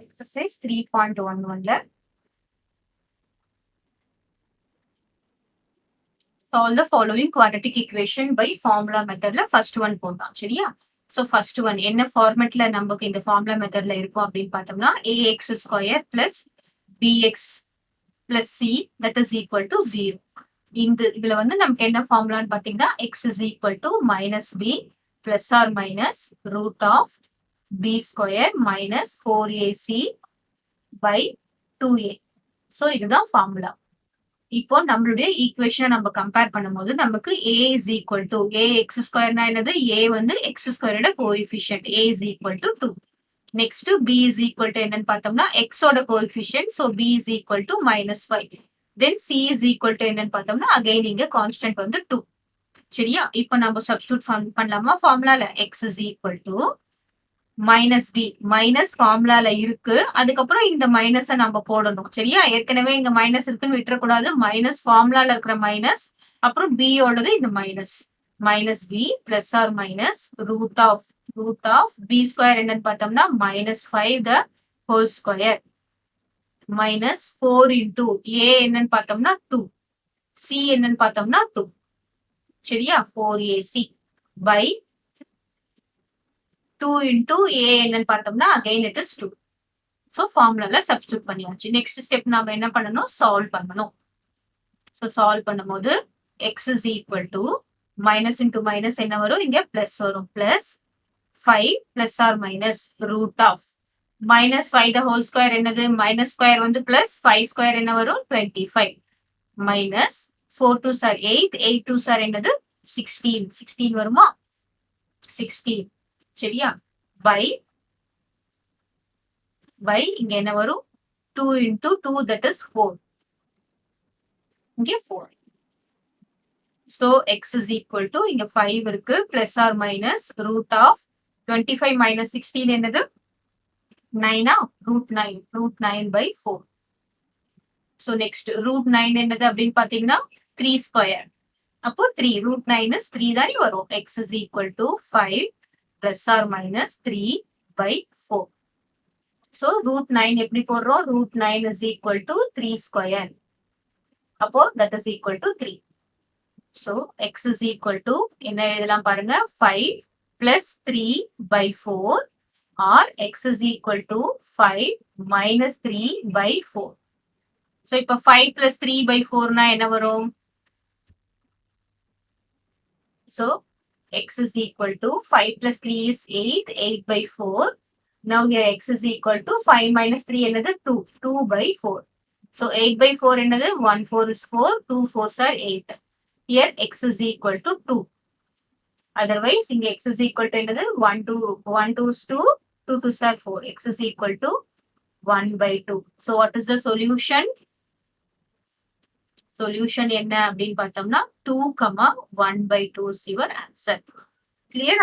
Exercise 3.11 solve the following quadratic equation by formula method first one போடலாம் சரியா. So first one என்ன ஃபார்மேட்ல நமக்கு இந்த formula methodல இருக்கும் அப்படின்னு பார்த்தோம்னா ax square plus bx plus c that is equal to 0. இதுல வந்து நமக்கு என்ன ஃபார்முலான்னு பாத்தீங்கன்னா x is equal to minus b plus or minus root of b square minus 4ac by 2a. So இதுதான் ஃபார்முலா. இப்போ நம்மளுடைய ஈக்குவேஷனை நம்ம கம்பேர் பண்ணும்போது நமக்கு a is equal to ax ஸ்கொயர்னா என்னது a வந்து x ஸ்கொயரோட coefficient a is equal to 2. Next b is equal to என்னன்னு பார்த்தோம்னா x ஓட coefficient so b is equal to -5. Then c is equal to என்னன்னு பார்த்தோம்னா அகைன் இங்க கான்ஸ்டன்ட் வந்து 2. சரியா. இப்போ நம்ம சப்ஸ்டிட்யூட் பண்ணலாமா ஃபார்முலால x is equal to minus b minus ஃபார்முலால இருக்கு. அதுக்கப்புறம் இந்த மைனஸை நம்ம போடணும் சரியா. ஏற்கனவே இங்க மைனஸ் இருக்குன்னு விட்டுறக்கூடாது. மைனஸ் ஃபார்முலால இருக்கிற மைனஸ் அப்புறம் பி ஓடது இந்த minus minus b plus R minus root of b square என்னன்னு பார்த்தோம்னா -5 the whole square minus 4 into a என்னன்னு பார்த்தோம்னா 2 சி என்னன்னு பார்த்தோம்னா 2 சரியா 4ac பை 2 into a என்னன்னு பார்த்தோம்னா again it is 2. So formula substitute பண்ணியாச்சு. நெக்ஸ்ட் ஸ்டெப் நாம என்ன பண்ணணும் சால்வ் பண்ணணும். So சால்வ் பண்ணும்போது x is equal to minus into minus என்ன வரும் இங்க plus வரும் plus 5 plus or minus root of minus 5 the whole square என்னது minus square வந்து plus 5 square என்ன வரும் 25 minus 4 2s are 8 8 2s are என்னது 16 வருமா 16 சரியா பை இங்க என்ன வரும் 2 into 2 that is 4 இங்க 4. So x is equal to இங்க 5 இருக்கு plus or minus root of 25 minus 16 என்னது 9 root 9 by 4. So next root 9 என்னது அப்படின்னு பாத்தீங்கன்னா 3 square அப்போ 3 root 9 is 3 தானே வரும். x is equal to 5 plus or minus 3 by 4. So root 9 எப்படி போடுறோம் root 9 is equal to 3 square. அப்போ that is equal to 3. So x is equal to என்ன எழுதலாம் பாருங்க 5 plus 3 by 4 or x is equal to 5 minus 3 by 4. So இப்போ 5 plus 3 by 4 னா என்ன வரும் so x is equal to 5 plus 3 is 8 by 4. Now here x is equal to 5 minus 3 another 2 by 4. So 8 by 4 another 1 4 is 4 2 4s are 8. Here x is equal to 2. Otherwise in x is equal to another 1 2 is 2 2 2s are 4. X is equal to 1 by 2. So what is the solution? Solution என்ன அப்படின்னு பார்த்தோம்னா 2, 1 by 2 is your answer. Clear?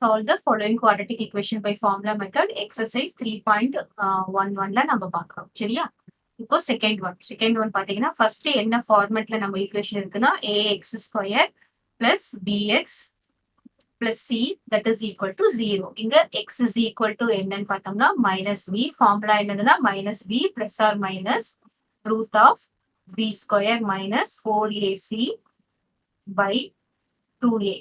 Solve the following quadratic equation by formula method. Exercise 3.11ல நம்ம பார்க்கிறோம் சரியா. இப்போ second one பாத்தீங்கன்னா first என்ன ஃபார்மேட்ல நம்ம ஈக்குவேஷன் இருக்குன்னா ax square plus bx plus c that is equal to 0. இங்க x is equal to என்னன்னு பார்த்தோம்னா minus b ஃபார்முலா என்னதுன்னா minus b plus or minus root of b square minus 4ac by 2a.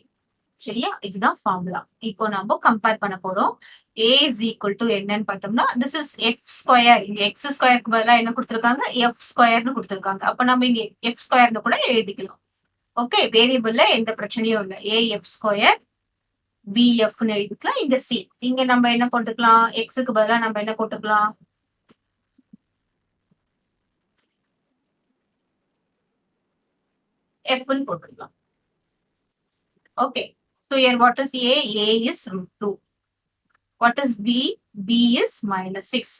சரியா இதுதான் formula. இப்போ நம்ம compare பண்ண போறோம். a is equal to என்னன்னு பார்த்தோம்னா this is f ஸ்கொயர். இங்க x ஸ்கொயருக்கு பதிலா என்ன கொடுத்திருக்காங்க f ஸ்கொயர்னு கொடுத்திருக்காங்க. அப்ப நம்ம இங்க f ஸ்கொயர்னு கூட எழுதிக்கலாம். ஓகே வேரியபிள்ல எந்த பிரச்சனையும் இல்லை. a f ஸ்கொயர் bf னு எழுதிக்கலாம். இங்க c இங்க நம்ம என்ன போட்டுக்கலாம் x க்கு பதிலா நம்ம என்ன போட்டுக்கலாம் f னு போட்டுக்கலாம். Okay, so here what is a is root 2. What is b is -6.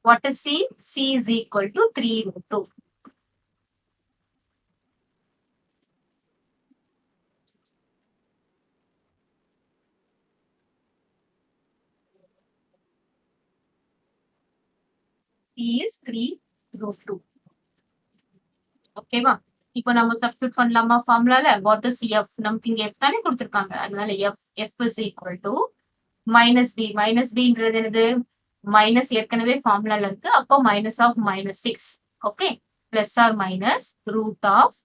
What is c is equal to 3 root 2. c is 3 root 2. ஓகேவா இப்போ நம்ம சப்ஸ்டிட்யூட் பண்ணலாமா ஃபார்முலால வாட் இஸ் f நமக்கு இங்க f தானே கொடுத்திருக்காங்க அதனால f is equal to minus பின்றது என்னது மைனஸ் ஏற்கனவே ஃபார்முலால இருக்கு அப்போ minus of -6 okay plus R minus root of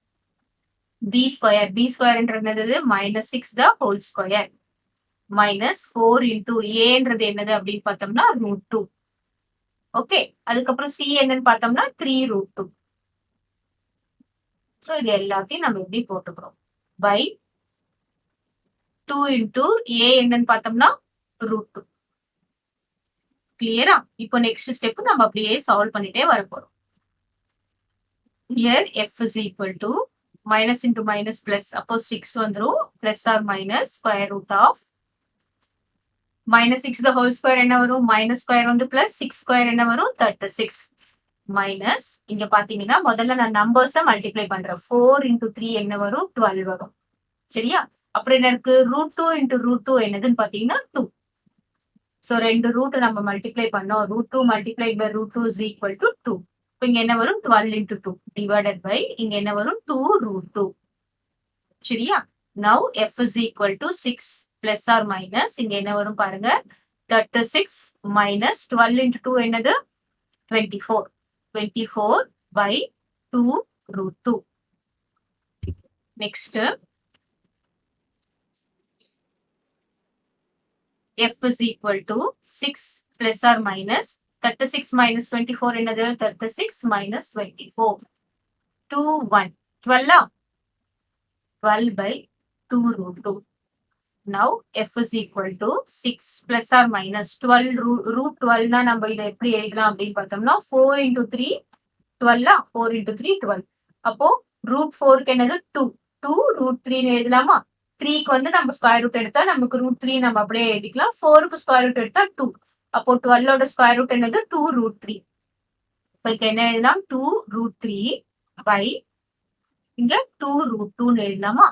b ஸ்கொயர்ன்றது என்னது -6 the whole square minus 4 into ஏன்றது என்னது அப்படின்னு பார்த்தோம்னா √2 ஓகே அதுக்கப்புறம் சி என்னன்னு பார்த்தோம்னா 3√2 ஸோ இது எல்லாத்தையும் நம்ம எப்படி போட்டுக்கிறோம் பை 2 இன்டூ ஏ என்னன்னு பார்த்தோம்னா √2 கிளியரா இப்போ நெக்ஸ்ட் ஸ்டெப் நம்ம அப்படியே சால்வ் பண்ணிட்டே வர போறோம் here f is equal to minus into minus plus அப்போ 6 வந்துரும் plus or minus square root of -6 the whole square என்ன வரும் minus square வந்து plus 6 square என்ன வரும் 36 minus இங்க பாத்தீங்கன்னா முதல்ல நான் நம்பர்ஸை மல்டிப்ளை பண்றேன் 4 into 3 என்ன வரும் 12 வரும் சரியா அப்புறம் என்ன இருக்கு √2 into √2 என்னதுன்னு பாத்தீங்கன்னா 2 ஸோ ரெண்டு ரூட் நம்ம மல்டிப்ளை பண்ணோம் √2 multiplied by √2 is equal to 2 இப்போ இங்க என்ன வரும் 12 into 2 divided by இங்க என்ன வரும் 2√2 சரியா now f is equal to 6 plus or minus இங்க என்ன வரும் பாருங்க 36 minus 12 into 2 என்னது 24 by 2√2 next f is equal to 6 plus or minus 36 minus 24 என்னது 36 minus 24 2 1 12 12 by 2√2 now f is equal to 6 plus or minus 12 root 12 னா நம்ம இதை எப்படி எழுதலாம் அப்படின்னு பார்த்தோம்னா 4 into 3 12 4 into 3 12 அப்போ √4 என்னது 2 2√3 எழுதலாமா 3க்கு வந்து நம்ம ஸ்கொயர் ரூட் எடுத்தா நமக்கு √3 நம்ம அப்படியே எழுதிக்கலாம் 4க்கு ஸ்கொயர் ரூட் எடுத்தா 2 அப்போ 12ஓட ஸ்கொயர் ரூட் என்னது 2√3 இப்போ இங்க என்ன எழுதலாம் 2√3 by இங்க 2√2 எழுதலாமா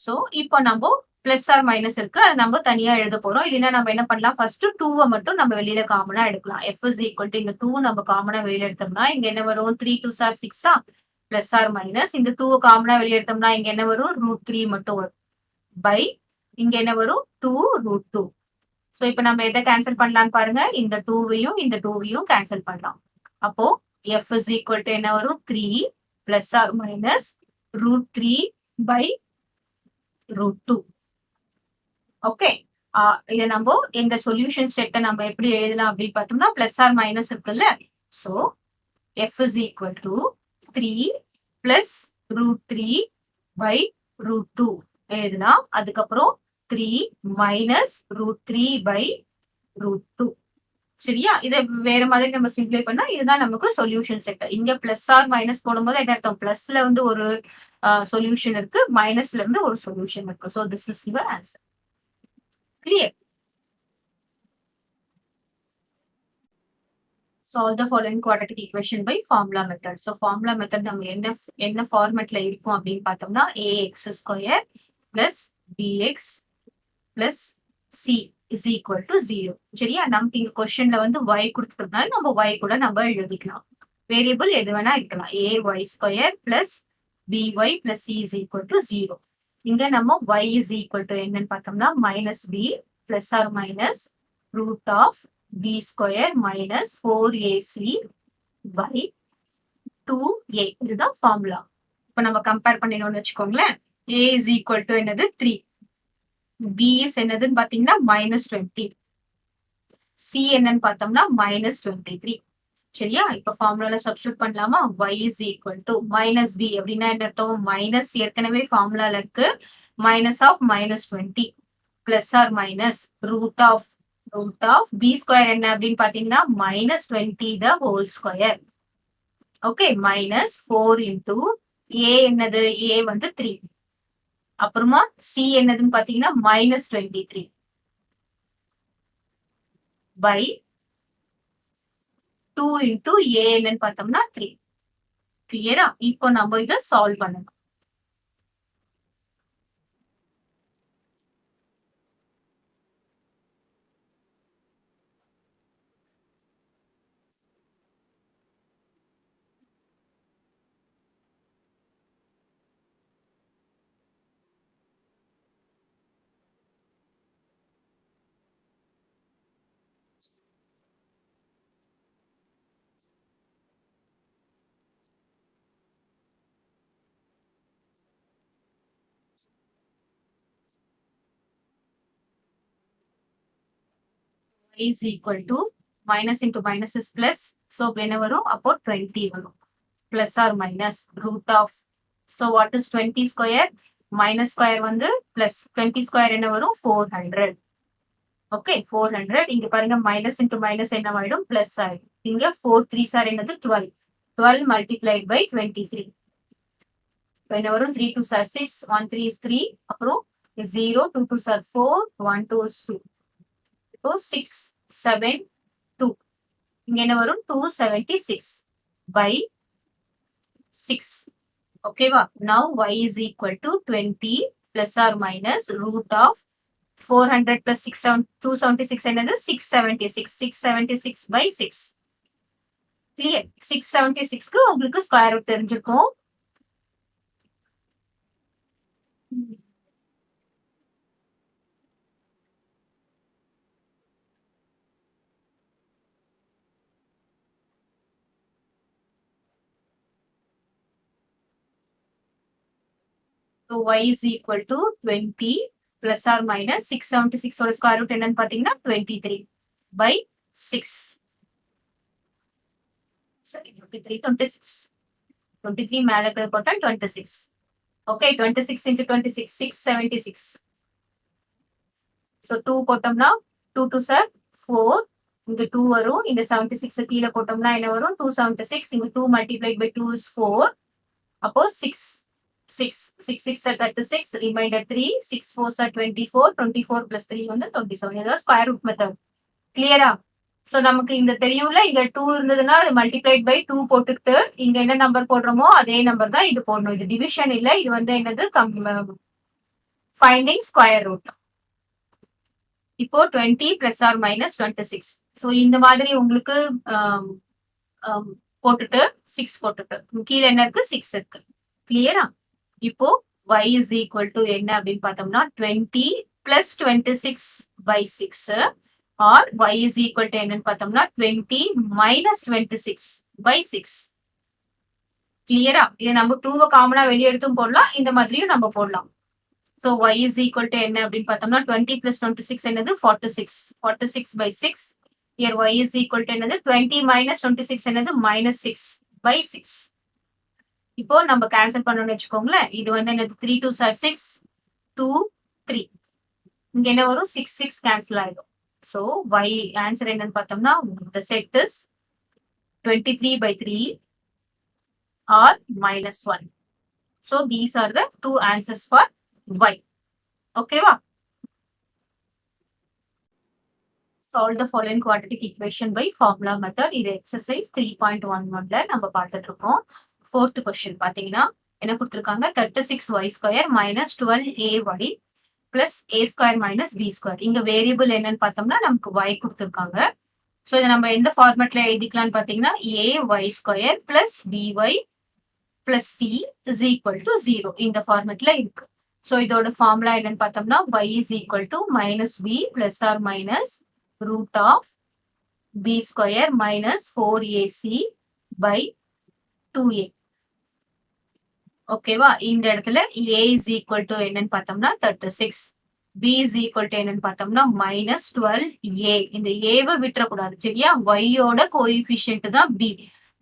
சோ இப்போ நம்ம பிளஸ் ஆர் மைனஸ் இருக்கு அது நம்ம தனியா எழுத போறோம் இல்லைன்னா நம்ம என்ன பண்ணலாம் ஃபர்ஸ்ட் 2 மட்டும் நம்ம வெளியில காமனா எடுக்கலாம் f is equal to இங்க 2 நம்ம காமனா வெளியில எடுத்தோம்னா இங்க என்ன வரும் 3 2s are 6 plus R minus இந்த 2 காமனா வெளியே எடுத்தோம்னா இங்க என்ன வரும் √3 மட்டும் வரும் பை இங்க என்ன வரும் 2√2 சோ இப்போ நம்ம எதை கேன்சல் பண்ணலாம்னு பாருங்க இந்த 2வையும் இந்த 2வையும் கேன்சல் பண்ணலாம் அப்போ f is equal to என்ன வரும் 3 plus R minus √3 by √2 okay இதை நம்ம இந்த சொல்யூஷன் செட்டை நம்ம எப்படி எழுதலாம் அப்படின்னு பார்த்தோம்னா பிளஸ் ஆர் மைனஸ் இருக்குல்ல so f is equal to 3 plus √3 by √2 எழுதலாம் அதுக்கப்புறம் 3 minus √3 by √2 சரியா இதை வேற மாதிரி நம்ம சிம்பிளை பண்ணா இதுதான் நமக்கு சொல்யூஷன் செட் இங்க பிளஸ் ஆர் மைனஸ் போடும்போது என்ன அர்த்தம் பிளஸ்ல வந்து ஒரு சொல்யூஷன் இருக்கு மைனஸ்ல இருந்து ஒரு சொல்யூஷன் இருக்கு so this is your answer clear solve the following quadratic equation by formula method so formula method நம்ம என்ன ஃபார்மட்ல இருக்கும் அப்படின்னு பார்த்தோம்னா ax² plus bx plus c is equal to 0 சரியா நமக்கு இங்க கொஸ்டின்ல வந்து y கொடுத்துருக்கனால நம்ம y கூட நம்ம எழுதிக்கலாம் வேரியபிள் எது வேணா இருக்கலாம் ay² plus by plus c is equal to 0 இங்க நம்ம y is equal to என்னன்னு பார்த்தோம்னா -b plus or minus root of b² minus 4ac by 2a இதுதான் ஃபார்முலா இப்போ நம்ம கம்பேர் பண்ணினோம்னு வச்சுக்கோங்களேன் a is equal to என்னது 3 b is என்னதுன்னு பாத்தீங்கன்னா -20 c என்னன்னு பார்த்தோம்னா -23 சரியா இப்ப ஃபார்முலால சப்ஸ்டிட்யூட் பண்ணலாமா y is equal to -b அப்படின்னா என்ன அர்த்தம் மைனஸ் ஏற்கனவே ஃபார்முலால இருக்கு minus of -20 plus or minus root of b² என்ன அப்படின்னு பாத்தீங்கன்னா -20 the whole square okay -4 into a என்னது a வந்து 3 அப்புறமா c என்னதுன்னு பாத்தீங்கன்னா -23 by 2 into a என்னன்னு பார்த்தோம்னா 3 கிளியரா இப்போ நம்ம இதை சால்வ் பண்ணணும் is equal to minus into minus is plus. So என்ன வரும் அப்போ 20 வரும். Plus or minus root of. So what is 20 square? Minus square வந்து plus 20 square என்ன வரும் 400. Okay, 400. இங்க பாருங்க minus into minus என்ன ஆயிடும் plus ஆயிடும். இங்க 4 3s are என்னது 12. 12 multiplied by 23. என்ன வரும் 3 2s are 6, 1 3 is 3, அப்புறம் 0, 2 2s are 4, 1 2 is 2. So 6 7 2. இங்க என்ன வரும் 276 by 6. Okay va? Now y is equal to 20 plus or minus root of 400 plus 276 என்னது 676. 676 by 6. Clear? 676க்கு உங்களுக்கு ஸ்கொயர் ரூட் தெரிஞ்சிருக்கும். So y is equal to 20 plus or minus 676 ஓட square root என்னன்னு பாத்தீங்கன்னா 23 by 6. Sorry, 23 26. 23 மேல இருக்கிறது போட்டா 26. Okay, 26 into 26 676. So 2 போட்டோம்னா 2 2s are 4. இங்க 2 வரும். இந்த 76 கீழ போட்டோம்னா என்ன வரும் 276. இங்க 2 multiplied by 2 is 4. அப்போ 6 6 6 6 are 36, remainder 3, 6 4s are 24, 24 plus 3 வந்து 27. இதான் ஸ்கொயர் ரூட் மெத்தட். கிளியரா? சோ நமக்கு இந்த தெரியும்ல, இங்க 2 இருந்ததுன்னா அது மல்டிப்ளைட் பை 2 போட்டுக்கிட்டு இங்க என்ன நம்பர் போடுறோமோ அதே நம்பர் தான் இது போடணும். இது டிவிஷன் இல்ல, இது வந்து என்னது ஃபைண்டிங் ஸ்கொயர் ரூட். இப்போ 20 பிளஸ் ஆர் மைனஸ் 26. சோ இந்த மாதிரி உங்களுக்கு போட்டுட்டு 6 போட்டுட்டு கீழே என்ன இருக்கு 6 இருக்கு. கிளியரா? இப்போ y is equal to என்ன அப்படின்னு பார்த்தோம்னா 20 plus 26 by 6 or y is equal to என்னன்னு பார்த்தோம்னா 20 minus 26 by 6. கிளியரா? இதை நம்ம 2 காமனா வெளியே எடுத்தும் போடலாம், இந்த மாதிரியும் நம்ம போடலாம். So y is equal to என்ன அப்படின்னு பார்த்தோம்னா 20 plus 26 என்னது 46. 46 by 6. Here y is equal to என்னது 20 minus 26 என்னது minus 6 by 6. இப்போ நம்ம கேன்சல் பண்ணணும்னு வச்சுக்கோங்களேன். இது வந்து என்னது 3 2s are 6, 2 3. இங்க என்ன வரும் 6 6 கேன்சல் ஆயிடும். So y ஆன்சர் என்னன்னு பார்த்தோம்னா the set is 23 by 3 or minus 1. So these are the two answers for y. Okay va? Solve the following quadratic equation by formula method. இது exercise 3.11ல நம்ம பார்த்துட்டு இருக்கோம். Fourth question பாத்தீங்கன்னா என்ன கொடுத்திருக்காங்க 36y square minus 12ay plus a square minus b square. இங்க variable என்னன்னு பார்த்தோம்னா நமக்கு y கொடுத்திருக்காங்க. ஸோ இதை நம்ம எந்த ஃபார்மேட்ல எழுதிக்கலாம்னு பாத்தீங்கன்னா ay square plus by plus c is equal to 0 இந்த ஃபார்மேட்ல இருக்கு. ஸோ இதோட ஃபார்முலா என்னன்னு பார்த்தோம்னா y is equal to minus b plus R minus root of b square minus 4ac by 2a. ஓகேவா? இந்த இடத்துல a is equal to என்னன்னு பார்த்தோம்னா 36, b is equal to என்னன்னு பார்த்தோம்னா minus 12a. இந்த a-வை விட்டுறக்கூடாது சரியா? y-யோட கோஎஃபிஷியன்ட் தான் b.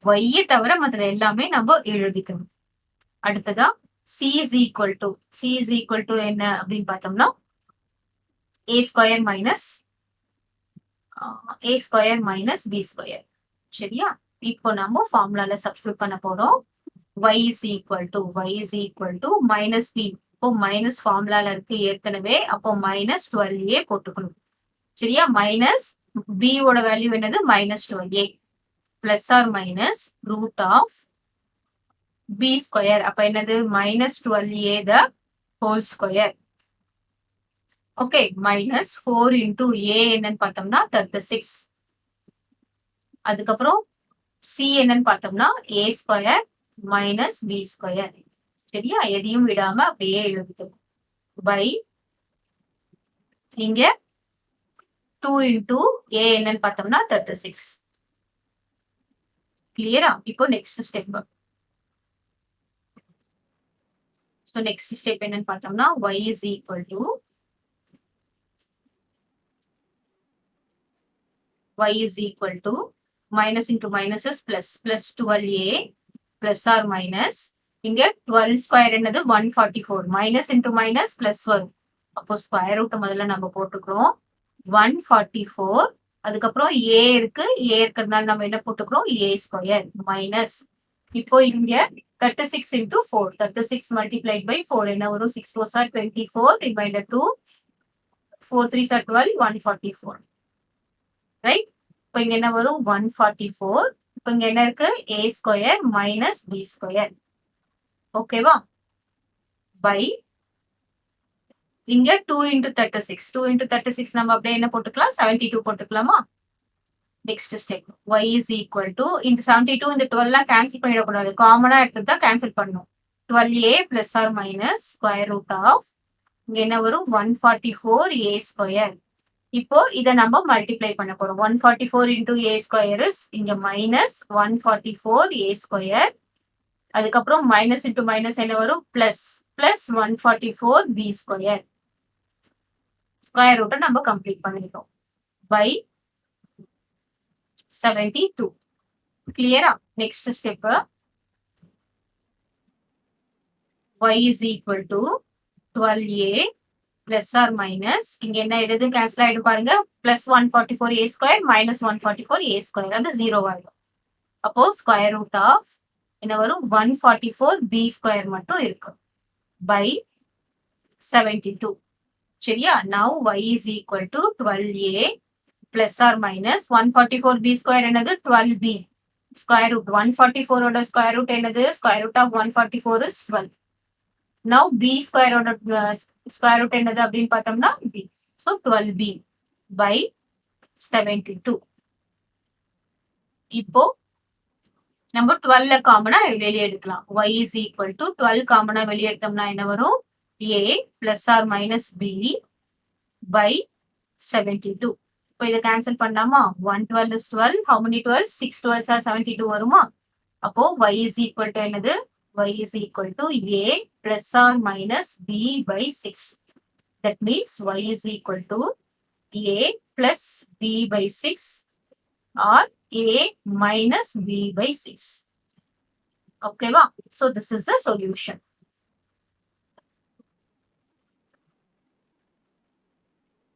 y-யை தவிர மற்ற எல்லாமே நம்ம எழுதிக்கணும். அடுத்ததா c is equal to என்ன அப்படின்னு பார்த்தோம்னா a square minus b square. சரியா? இப்போ நம்ம ஃபார்முலால சப்ஸ்டிட்யூட் பண்ண போறோம். y is equal to minus b. இப்போ மைனஸ் ஃபார்முலால இருக்கு ஏற்கனவே, அப்போ minus 12a போட்டுக்கணும். சரியா? மைனஸ் b ஓட வேல்யூ என்னது minus 12a plus R minus root of b square. அப்ப என்னது minus 12a the whole square. Okay, minus 4 into a என்னன்னு பார்த்தோம்னா 36. அதுக்கப்புறம் c என்னன்னு பார்த்தோம்னா a square minus b square. சரியா? எதையும் விடாம அப்படியே எழுதிக்கணும். பை இங்க 2 into a என்னன்னு பார்த்தோம்னா 36. கிளியரா? இப்போ next step. So next step என்னன்னு பார்த்தோம்னா y is equal to y is equal to minus into minus is plus 12a plus or minus இங்க 12 ஸ்கொயர் என்னது 144 மைனஸ் இன்டு மைனஸ் பிளஸ் வரும். அப்போ ஸ்கொயர் ரூட் முதல்ல நம்ம போட்டுக்கிறோம் 144. அதுக்கப்புறம் ஏ இருக்கு, ஏ இருக்கிறதுனால நம்ம என்ன போட்டுக்கிறோம் ஏ ஸ்கொயர் மைனஸ். இப்போ இங்க 36 into 4 36 multiplied by 4 என்ன வரும் 6 4s are 24 remainder 2 4 3s are 12 144 right. இப்போ இங்க என்ன வரும் 144. இப்போ இங்க என்ன இருக்கு a square minus b square ஓகேவா பை இங்க 2 into 36 2 into 36 நம்ம அப்படியே என்ன போட்டுக்கலாம் 72 போட்டுக்கலாமா. Next step y is equal to இந்த 72 இந்த 12 கேன்சல் பண்ணிடக்கூடாது, காமனா எடுத்து தான் கேன்சல் பண்ணும். 12a plus R minus square root of இங்க என்ன வரும் 144a ஸ்கொயர். இப்போ இதை நம்ம மல்டிப்ளை பண்ண போறோம். 144 into a ஸ்கொயர் இஸ் இங்க மைனஸ் 144a ஸ்கொயர். அதுக்கப்புறம் மைனஸ் இன்டு மைனஸ் என்ன வரும் பிளஸ் 144b ஸ்கொயர். ஸ்கொயர் ரூட்டை நம்ம கம்ப்ளீட் பண்ணிட்டோம் பை 72. கிளியரா. Next step y is equal to 12a plus R minus இங்க என்ன எது கேன்சல் ஆயிடும் பாருங்க plus 144a square minus 144a square அது 0 ஆயிடும். அப்போ ஸ்கொயர் ரூட் ஆஃப் என்ன வரும் 144b ஸ்கொயர் மட்டும் இருக்கு பை 72. சரியா. now y is equal to 12a plus R minus 144b square என்னது 12b ஸ்கொயர் ரூட் 144 ஓட ஸ்கொயர் ரூட் என்னது square root of 144 is 12. now b square ஓட ஸ்கொயர் ரூட் என்னது அப்படின்னு பார்த்தோம்னா b. so 12b by 72. இப்போ நம்ம 12 காமனா வெளியே எடுக்கலாம். y is equal to 12 காமனா வெளியே எடுத்தோம்னா என்ன வரும் a plus R minus b by 72. இப்போ இதை கேன்சல் பண்ணாமா 112 is 12 how many 12 6 12s are 72 வருமா. அப்போ y is equal to என்னது y is equal to a plus or minus b by 6. that means y is equal to a plus b by 6 or a minus b by 6. Okay, so this is the solution.